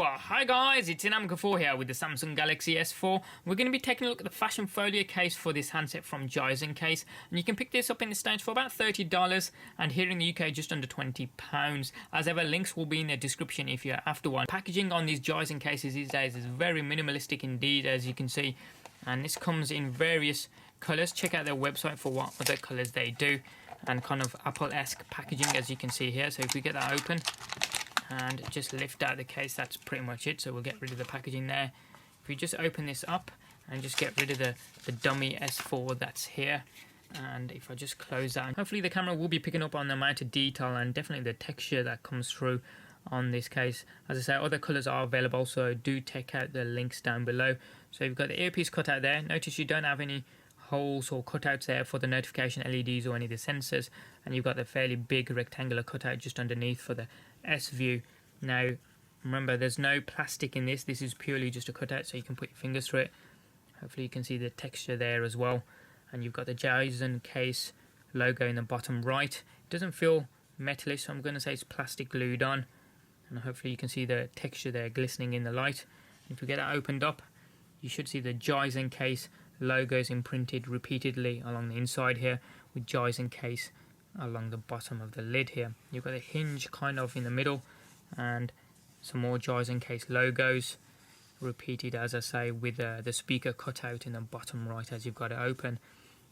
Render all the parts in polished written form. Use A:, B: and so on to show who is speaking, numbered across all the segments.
A: Hi guys, it's Inamka4 here with the Samsung Galaxy S4. We're going to be taking a look at the fashion folio case for this handset from Gizen Case, and you can pick this up in the States for about $30 and here in the UK just under £20. As ever, links will be in the description if you're after one. Packaging on these Gizen cases these days is very minimalistic indeed, as you can see, and this comes in various colours. Check out their website for what other colours they do, and kind of Apple-esque packaging as you can see here. So if we get that open and just lift out the case, that's pretty much it. So we'll get rid of the packaging there. If we just open this up and just get rid of the dummy S4 that's here, and if I just close that, hopefully the camera will be picking up on the amount of detail and definitely the texture that comes through on this case. As I say, other colours are available, so do check out the links down below. So you've got the earpiece cutout there. Notice you don't have any holes or cutouts there for the notification LEDs or any of the sensors, and you've got the fairly big rectangular cutout just underneath for the S view. Now remember, there's no plastic in this is purely just a cutout, so you can put your fingers through it. Hopefully you can see the texture there as well, and you've got the Gizen Case logo in the bottom right. It doesn't feel metallic, so I'm going to say it's plastic glued on, and hopefully you can see the texture there glistening in the light. If we get that opened up, you should see the Gizen Case logos imprinted repeatedly along the inside here, with Gizen Case along the bottom of the lid here. You've got a hinge kind of in the middle, and some more Gizen Case logos repeated, as I say, with the speaker cutout in the bottom right as you've got it open.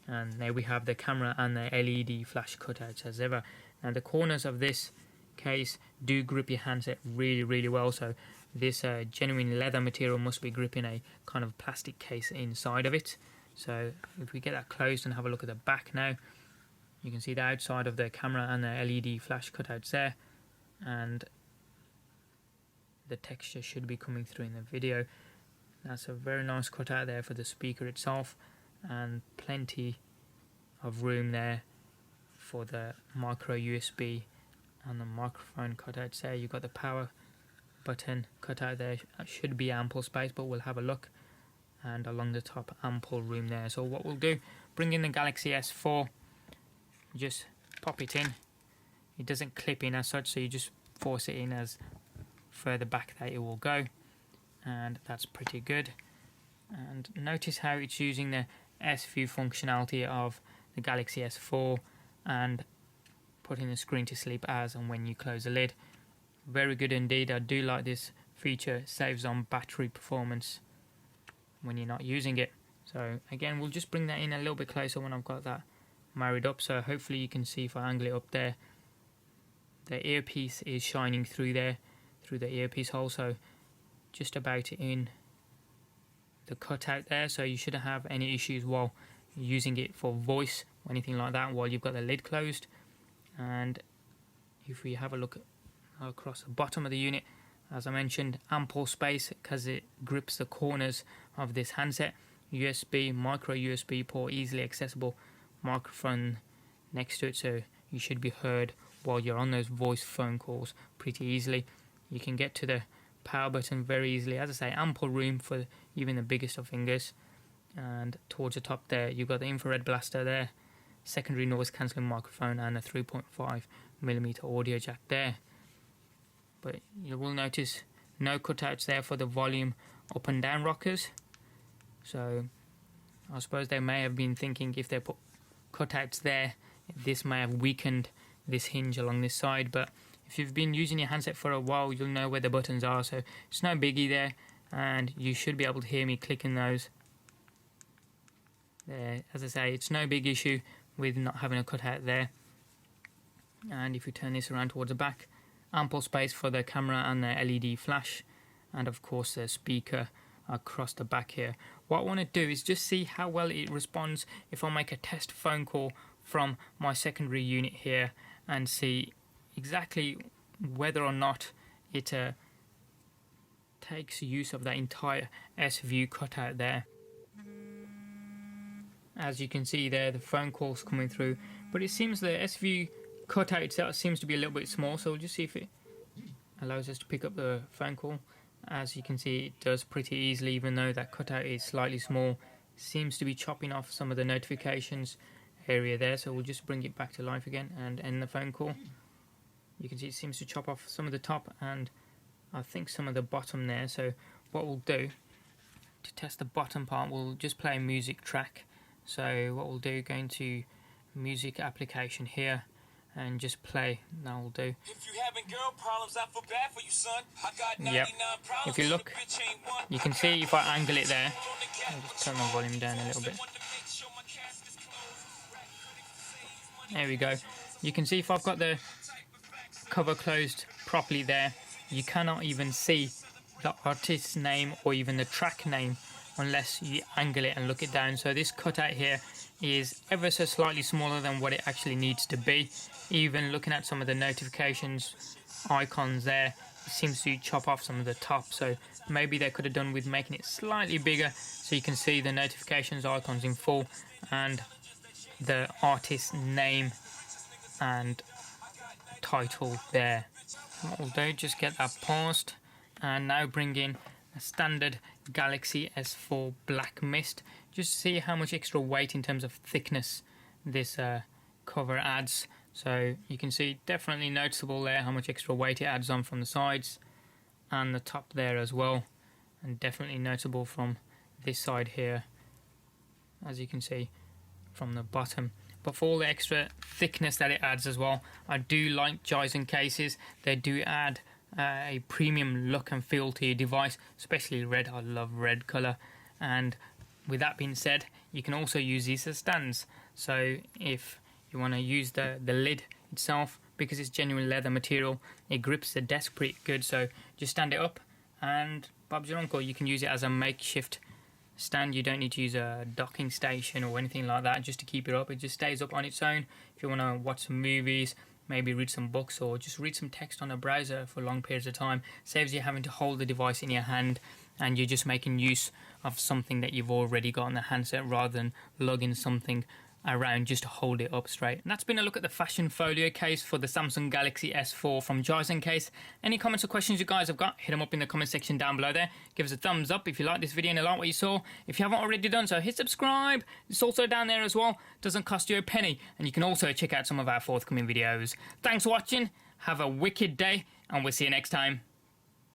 A: And there we have the camera and the LED flash cutouts as ever. Now the corners of this case do grip your handset really well, so this genuine leather material must be gripping a kind of plastic case inside of it. So if we get that closed and have a look at the back now, you can see the outside of the camera and the LED flash cutouts there, and the texture should be coming through in the video. That's a very nice cutout there for the speaker itself, and plenty of room there for the micro USB and the microphone cutouts there. You've got the power button cutout there. Should be ample space, but we'll have a look. And along the top, ample room there. So what we'll do, bring in the Galaxy S4, just pop it in. It doesn't clip in as such, so you just force it in as further back that it will go, and that's pretty good. And notice how it's using the S View functionality of the Galaxy S4 and putting the screen to sleep as and when you close the lid. Very good indeed. I do like this feature. Saves on battery performance when you're not using it. So again, we'll just bring that in a little bit closer when I've got that married up. So hopefully you can see, if I angle it up there, the earpiece is shining through there, through the earpiece hole, so just about in the cutout there. So you shouldn't have any issues while using it for voice or anything like that while you've got the lid closed. And if we have a look across the bottom of the unit, as I mentioned, ample space because it grips the corners of this handset. USB, micro USB port, easily accessible microphone next to it, so you should be heard while you're on those voice phone calls pretty easily. You can get to the power button very easily. As I say, ample room for even the biggest of fingers. And towards the top there, you've got the infrared blaster there, secondary noise cancelling microphone, and a 3.5mm audio jack there. But you will notice no cutouts there for the volume up and down rockers. So I suppose they may have been thinking, if they put cutouts there, this may have weakened this hinge along this side. But if you've been using your handset for a while, you'll know where the buttons are, so it's no biggie there, and you should be able to hear me clicking those there. As I say, it's no big issue with not having a cutout there. And if you turn this around towards the back, ample space for the camera and the LED flash, and of course the speaker across the back here. What I want to do is just see how well it responds if I make a test phone call from my secondary unit here, and see exactly whether or not it takes use of that entire S View cutout there. As you can see there, the phone call's coming through, but it seems the S View cutout itself seems to be a little bit small, so we'll just see if it allows us to pick up the phone call. As you can see, it does pretty easily, even though that cutout is slightly small. Seems to be chopping off some of the notifications area there, so we'll just bring it back to life again and end the phone call. You can see it seems to chop off some of the top and I think some of the bottom there. So what we'll do to test the bottom part, we'll just play a music track. So what we'll do, go into music application here and just play. That will do.
B: If you having girl problems, I feel bad for you, son. I got 99
A: Yep.
B: problems.
A: If you look, you can see if I angle it there. I'll just turn my volume down a little bit. There we go. You can see if I've got the cover closed properly there, you cannot even see the artist's name or even the track name unless you angle it and look it down. So this cutout here is ever so slightly smaller than what it actually needs to be. Even looking at some of the notifications icons there, it seems to chop off some of the top. So maybe they could have done with making it slightly bigger so you can see the notifications icons in full and the artist's name and title there. What we'll do, just get that paused and now bring in a standard Galaxy S4 Black Mist, just to see how much extra weight in terms of thickness this cover adds. So you can see definitely noticeable there how much extra weight it adds on from the sides and the top there as well, and definitely noticeable from this side here, as you can see from the bottom. But for all the extra thickness that it adds as well, I do like Gizen cases. They do add a premium look and feel to your device, especially red. I love red colour. And with that being said, you can also use these as stands. So if you want to use the lid itself, because it's genuine leather material, it grips the desk pretty good. So just stand it up and Bob's your uncle. You can use it as a makeshift stand. You don't need to use a docking station or anything like that just to keep it up. It just stays up on its own. If you want to watch some movies, maybe read some books, or just read some text on a browser for long periods of time, saves you having to hold the device in your hand, and you're just making use of something that you've already got on the handset rather than lugging something around just to hold it up straight. And that's been a look at the fashion folio case for the Samsung Galaxy S4 from Gizen Case. Any comments or questions you guys have got, hit them up in the comment section down below there. Give us a thumbs up if you like this video and you like what you saw. If you haven't already done so, hit subscribe. It's also down there as well. Doesn't cost you a penny. And you can also check out some of our forthcoming videos. Thanks for watching. Have a wicked day and we'll see you next time.